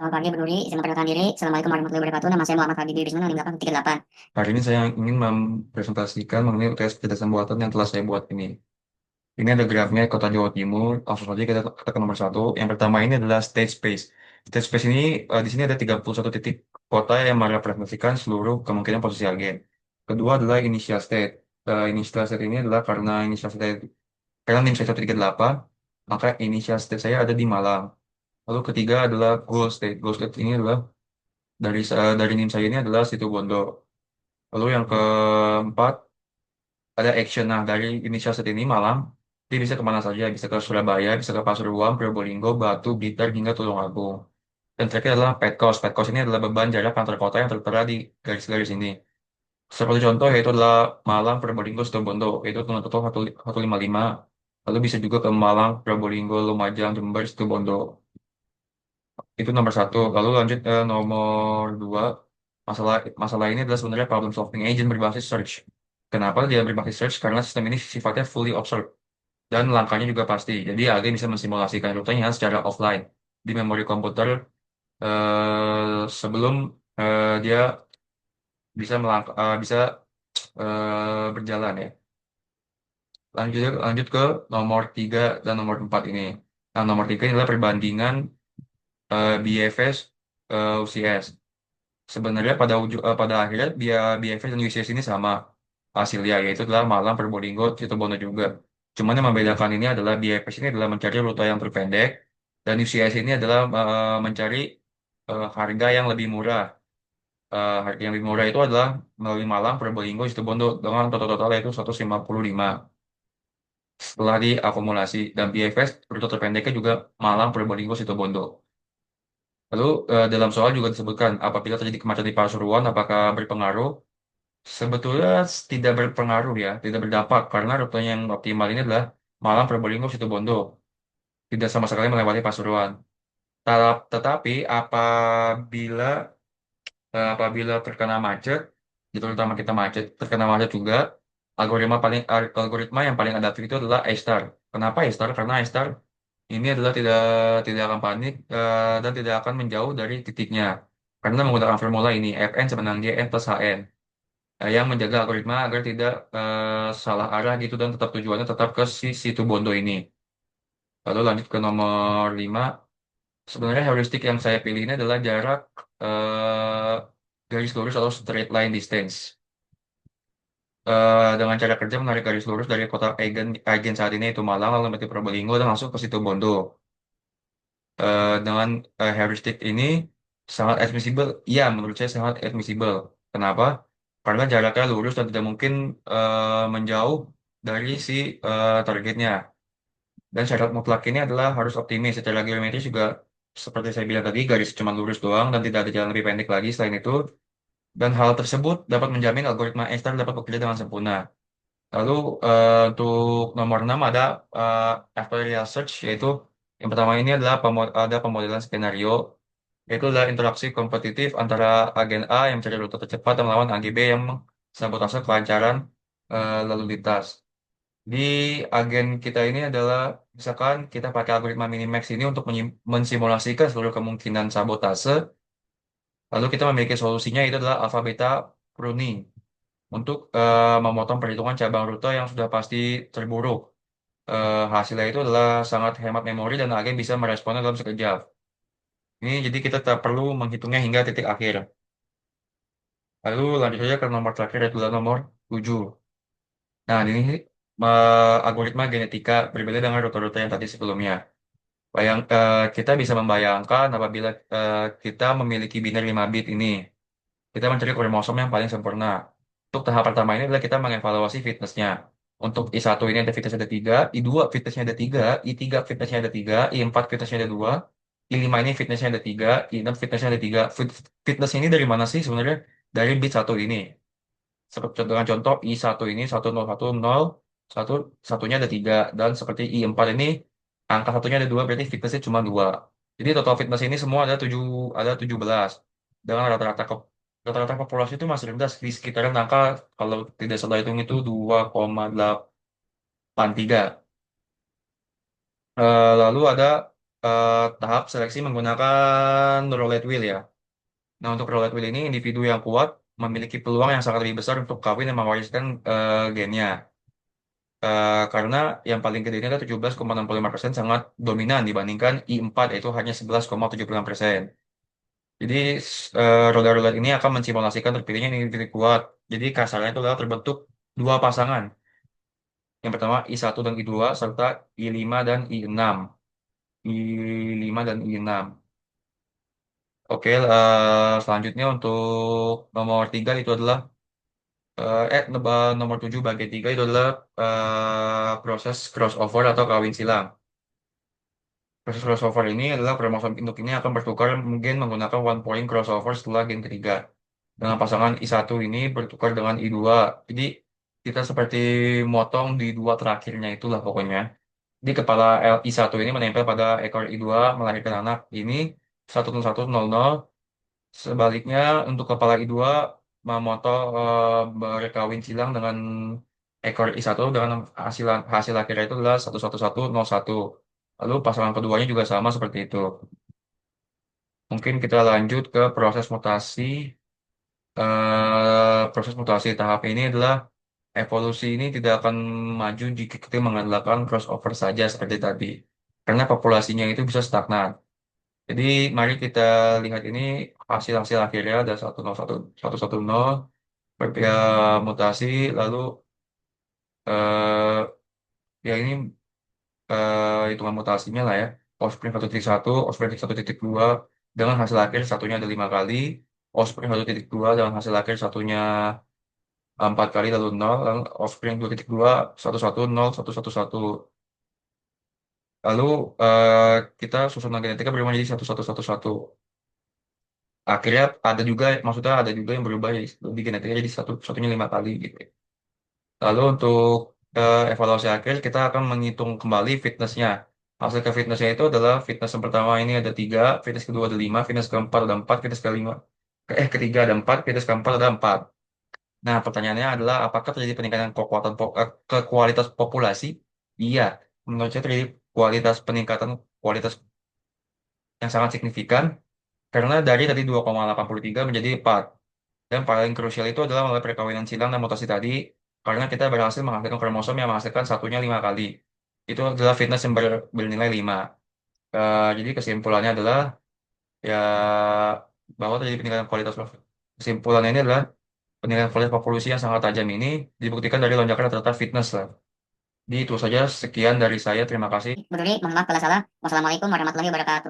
Selamat pagi, Bro Duri. Saya memperkenalkan diri. Assalamualaikum warahmatullahi wabarakatuh. Nama saya Muhammad Fadli Bismana, 0838. Hari ini saya ingin mempresentasikan mengenai UTS kecerdasan buatan yang telah saya buat ini. Ini ada grafnya Kota Jawa Timur. Langsung saja kita ke nomor satu. Yang pertama ini adalah state space. State space ini di sini ada 31 titik kota yang merepresentasikan seluruh kemungkinan posisi agen. Kedua adalah initial state. Initial state ini adalah karena NIM saya 138, maka initial state saya ada di Malang. Lalu ketiga adalah goal state. Goal state ini adalah dari NIM saya ini adalah situ Bondo. Lalu yang keempat ada action. Nah, dari inisial set ini Malang, dia bisa kemana saja, bisa ke Surabaya, bisa ke Pasuruan, Probolinggo, Batu, Blitar, hingga Tulungagung. Dan terakhir adalah pet cost. Pet cost ini adalah beban jarak antar kota yang tertera di garis-garis ini. Seperti contoh yaitu adalah Malang, Probolinggo, Situbondo, yaitu dengan total 155. Lalu bisa juga ke Malang, Probolinggo, Lumajang, Jember, Situbondo. Itu nomor satu. Lalu lanjut ke nomor dua. Masalah masalah ini adalah sebenarnya problem solving agent berbasis search. Kenapa dia berbasis search? Karena sistem ini sifatnya fully observed dan langkahnya juga pasti. Jadi agen bisa mensimulasikan rutenya secara offline di memori komputer sebelum dia bisa berjalan ya. Lanjut ke nomor 3 dan nomor 4 ini. Nah, nomor 3 ini adalah perbandingan BFS UCS. Sebenarnya pada akhirnya BFS dan UCS ini sama hasilnya, yaitu adalah Malang, Probolinggo, Situbondo juga. Cuman yang membedakan ini adalah BFS ini adalah mencari rute yang terpendek, dan UCS ini adalah mencari harga yang lebih murah. Harga yang lebih murah itu adalah melalui Malang, Probolinggo, Situbondo dengan total-total yaitu 155 setelah diakumulasi. Dan BFS rute terpendeknya juga Malang, Probolinggo, Situbondo. Lalu dalam soal juga disebutkan apabila terjadi kemacetan di Pasuruan apakah berpengaruh? Sebetulnya tidak berpengaruh ya, tidak berdampak karena rutenya yang optimal ini adalah Malang, Probolinggo, Situbondo, tidak sama sekali melewati Pasuruan. Tetapi apabila terkena macet, itu terutama kita terkena macet juga, algoritma yang paling adaptif itu adalah A-Star. Kenapa A-Star? Karena A-Star ini adalah tidak akan panik dan tidak akan menjauh dari titiknya. Karena menggunakan formula ini, Fn sama dengan Gn plus Hn. Yang menjaga algoritma agar tidak salah arah gitu dan tetap tujuannya tetap ke si situ Bondo ini. Lalu lanjut ke nomor 5. Sebenarnya heuristik yang saya pilih ini adalah jarak eh, garis lurus atau straight line distance. Dengan cara kerja menarik garis lurus dari kotak agen saat ini itu Malang, lalu mati Probolinggo dan langsung ke situ Bondo. Dengan heuristik ini sangat admissible. Iya, menurut saya sangat admissible. Kenapa? Karena jaraknya lurus dan tidak mungkin menjauh dari si targetnya. Dan syarat mutlak ini adalah harus optimis. Secara geometris juga seperti saya bilang tadi, garis cuma lurus doang dan tidak ada jalan lebih pendek lagi selain itu. Dan hal tersebut dapat menjamin algoritma Einstein dapat bekerja dengan sempurna. Lalu untuk nomor 6 ada actuarial search, yaitu yang pertama ini adalah ada pemodelan skenario, yaitu adalah interaksi kompetitif antara agen A yang mencari rute tercepat dan melawan agen B yang sabotase kelancaran lalu lintas. Di agen kita ini adalah misalkan kita pakai algoritma Minimax ini untuk mensimulasikan seluruh kemungkinan sabotase, lalu kita memiliki solusinya itu adalah alpha beta pruning untuk memotong perhitungan cabang rute yang sudah pasti terburuk. Hasilnya itu adalah sangat hemat memori dan agen bisa meresponnya dalam sekejap. Ini jadi kita tak perlu menghitungnya hingga titik akhir. Lalu lanjut saja ke nomor terakhir yaitu adalah nomor 7. Nah, ini algoritma genetika berbeda dengan rute-rute yang tadi sebelumnya. Kita bisa membayangkan apabila kita memiliki binary 5 bit ini, kita mencari kromosom yang paling sempurna. Untuk tahap pertama ini adalah kita mengevaluasi fitnessnya. Untuk I1 ini ada fitness ada 3, I2 fitnessnya ada 3, I3 fitnessnya ada 3, I4 fitnessnya ada 2, I5 ini fitnessnya ada 3, I6 fitnessnya ada 3. Fitness ini dari mana sih sebenarnya? Dari bit satu ini. Seperti dengan contoh I1 ini 1010, satu, satunya ada 3, dan seperti I4 ini angka satunya ada 2, berarti fitnessnya cuma 2. Jadi total fitness ini semua ada 17. Dengan rata-rata populasi itu masih rendah di sekitaran angka kalau tidak salah hitung itu 2,83. Lalu ada tahap seleksi menggunakan roulette wheel ya. Nah, untuk roulette wheel ini individu yang kuat memiliki peluang yang sangat lebih besar untuk kawin dan mewariskan gennya. Karena yang paling gede ini adalah 17,65% sangat dominan dibandingkan I4 yaitu hanya 11,76%. Jadi roda roulette ini akan mensimulasikan terpilihnya individu kuat. Jadi kasarnya itu adalah terbentuk dua pasangan. Yang pertama I1 dan I2 serta I5 dan I6. I5 dan I6. Oke, selanjutnya untuk nomor 3 itu adalah nomor 7 bagian 3 itu adalah proses crossover atau kawin silang. Proses crossover ini adalah kromosom induk ini akan bertukar mungkin menggunakan one point crossover setelah gen ketiga. Dengan pasangan I1 ini bertukar dengan I2. Jadi kita seperti motong di dua terakhirnya itulah pokoknya. Di kepala I1 ini menempel pada ekor I2 melahirkan anak ini 1100. Sebaliknya untuk kepala I2 memotong berkawin silang dengan ekor I1 dengan hasil hasil akhirnya itu adalah 11101. Lalu pasangan keduanya juga sama seperti itu. Mungkin kita lanjut ke proses mutasi. Proses mutasi tahap ini adalah evolusi ini tidak akan maju jika kita mengandalkan crossover saja seperti tadi. Karena populasinya itu bisa stagnan. Jadi mari kita lihat ini hasil-hasil akhirnya ada 101 mutasi lalu eh, ya ini hitungan mutasinya lah ya. Offspring 1.1, Offspring 1.2 dengan hasil akhir satunya ada 5 kali, Offspring 1.2 dengan hasil akhir satunya 4 kali lalu nol, lalu Offspring 2.2 110 111. Lalu eh, kita susunan genetika berubah menjadi 1111. Akhirnya ada juga, maksudnya ada juga yang berubah jadi di genetika jadi satunya 5 kali gitu. Lalu untuk evaluasi akhir kita akan menghitung kembali fitnessnya. Hasil ke fitnessnya itu adalah fitness yang pertama ini ada 3, fitness kedua ada 5, fitness keempat ada 4, fitness kelima ketiga ada 4, fitness keempat ada 4. Nah, pertanyaannya adalah apakah terjadi peningkatan ke kualitas populasi? Iya, menurut saya terjadi peningkatan kualitas yang sangat signifikan karena dari tadi 2,83 menjadi 4. Dan paling krusial itu adalah melalui perkawinan silang dan mutasi tadi, karena kita berhasil menghasilkan kromosom yang menghasilkan satunya 5 kali. Itu adalah fitness yang bernilai 5. Jadi kesimpulannya adalah ya bahwa terjadi peningkatan kualitas. Kesimpulannya ini adalah peningkatan kualitas populasi yang sangat tajam ini dibuktikan dari lonjakan rata-rata fitness lah. Jadi itu saja sekian dari saya. Terima kasih. Bu Duri, mohon maaf kalau salah. Wassalamualaikum warahmatullahi wabarakatuh.